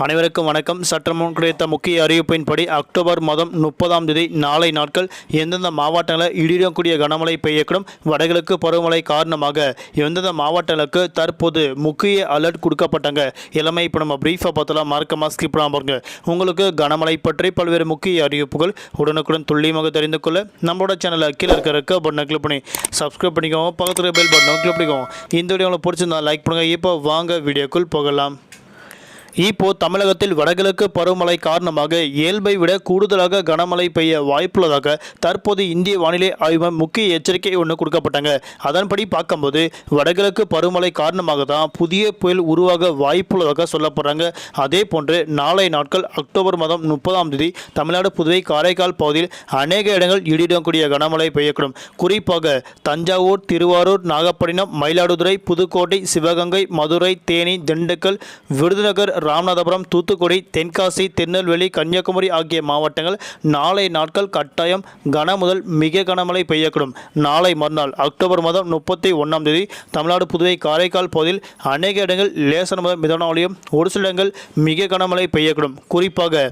அனைவருக்கும் வணக்கம். சற்றமுன் கிடைத்த முக்கிய அறிவிப்பின்படி அக்டோபர் மாதம் 30ஆம் தேதி நாளை நாட்கள் எந்தெந்த மாவட்டங்களில் இடியுடன் கனமழை பெய்யக்கூடும், வடகிழக்கு பருவமழை காரணமாக எந்தெந்த மாவட்டங்களுக்கு தற்போது முக்கிய அலர்ட் கொடுக்கப்பட்டாங்க. எல்லாமே இப்போ நம்ம பிரீஃபாக பார்த்தலாம். மறக்காம ஸ்கிப் பண்ணாம பாருங்க. உங்களுக்கு கனமழை பற்றி பல்வேறு முக்கிய அறிவிப்புகள் உடனுக்குடன் துல்லியமாக தெரிந்து கொள்ள நம்மளோட சேனலை கீழே இருக்க பட்டனை கிளிக் பண்ணி சப்ஸ்கிரைப் பண்ணிக்கோங்க. பக்கத்தில் பெல் பட்டனை கிளிக் பண்ணிக்கோங்க. இந்த வீடியோ உங்களுக்கு பிடிச்சிருந்தா லைக் பண்ணுங்கள். இப்போ வாங்க வீடியோக்குள் போகலாம். இப்போ தமிழகத்தில் வடகிழக்கு பருவமழை காரணமாக இயல்பை விட கூடுதலாக கனமழை பெய்ய வாய்ப்புள்ளதாக தற்போது இந்திய வானிலை ஆய்வு மையம் முக்கிய எச்சரிக்கை ஒன்று கொடுக்கப்பட்டாங்க. அதன்படி பார்க்கும்போது வடகிழக்கு பருவமழை காரணமாக தான் புதிய புயல் உருவாக வாய்ப்புள்ளதாக சொல்லப்படுறாங்க. அதே போன்று நாளை நாட்கள் அக்டோபர் மாதம் 30ஆம் தேதி தமிழ்நாடு, புதுவை, காரைக்கால் பகுதியில் அநேக இடங்கள் இடியுடன் கனமழை பெய்யக்கூடும். குறிப்பாக தஞ்சாவூர், திருவாரூர், நாகப்பட்டினம், மயிலாடுதுறை, புதுக்கோட்டை, சிவகங்கை, மதுரை, தேனி, திண்டுக்கல், விருதுநகர், ராமநாதபுரம், தூத்துக்குடி, தென்காசி, திருநெல்வேலி, கன்னியாகுமரி ஆகிய மாவட்டங்கள் நாளை நாட்கள் கட்டாயம் கன முதல் மிக கனமழை பெய்யக்கூடும். நாளை மறுநாள் அக்டோபர் மாதம் 31ஆம் தேதி தமிழ்நாடு, புதுவை, காரைக்கால் பகுதியில் அநேக இடங்கள் லேசான முதல் மிதமான மழையும், ஒரு சில இடங்கள் மிக கனமழை பெய்யக்கூடும். குறிப்பாக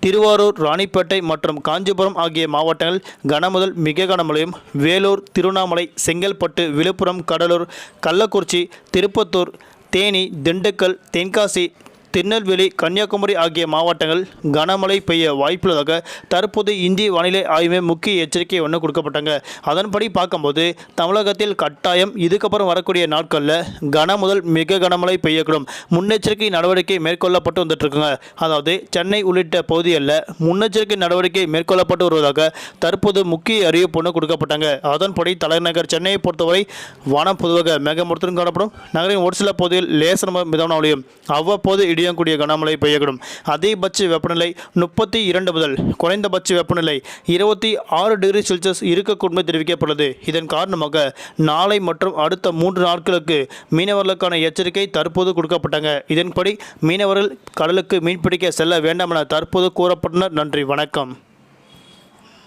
திருவாரூர், ராணிப்பேட்டை மற்றும் காஞ்சிபுரம் ஆகிய மாவட்டங்கள் கன முதல் மிக கனமழையும், வேலூர், திருவண்ணாமலை, செங்கல்பட்டு, விழுப்புரம், கடலூர், கள்ளக்குறிச்சி, திருப்பத்தூர், தேனி, திண்டுக்கல், தென்காசி, திருநெல்வேலி, கன்னியாகுமரி ஆகிய மாவட்டங்கள் கனமழை பெய்ய வாய்ப்புள்ளதாக தற்போது இந்திய வானிலை ஆய்வு முக்கிய எச்சரிக்கை ஒன்று கொடுக்கப்பட்டாங்க. அதன்படி பார்க்கும்போது தமிழகத்தில் கட்டாயம் இதுக்கப்புறம் வரக்கூடிய நாட்களில் கன முதல் மிக கனமழை பெய்யக்கூடும். முன்னெச்சரிக்கை நடவடிக்கை மேற்கொள்ளப்பட்டு வந்துட்டுருக்குங்க. அதாவது சென்னை உள்ளிட்ட பகுதிகளில் முன்னெச்சரிக்கை நடவடிக்கை மேற்கொள்ளப்பட்டு வருவதாக தற்போது முக்கிய அறிவிப்பு ஒன்று கொடுக்கப்பட்டாங்க. அதன்படி தலைநகர் சென்னையை பொறுத்தவரை வானம் பொதுவாக மேகமூட்டத்துடன் காணப்படும். நகரின் ஒரு சில பகுதியில் லேசான மிதமான மழையும், அவ்வப்போது கூடிய கனமழை பெய்யக்கூடும். அதிகபட்ச வெப்பநிலை 32 முதல் குறைந்தபட்ச வெப்பநிலை 26 டிகிரி செல்சியஸ் இருக்கக்கூடும் தெரிவிக்கப்பட்டுள்ளது. இதன் காரணமாக நாளை மற்றும் அடுத்த 3 நாட்களுக்கு மீனவர்களுக்கான எச்சரிக்கை தற்போது கொடுக்கப்பட்டாங்க. இதன்படி மீனவர்கள் கடலுக்கு மீன்பிடிக்க செல்ல வேண்டாம் என தற்போது கூறப்பட்டனர். நன்றி, வணக்கம்.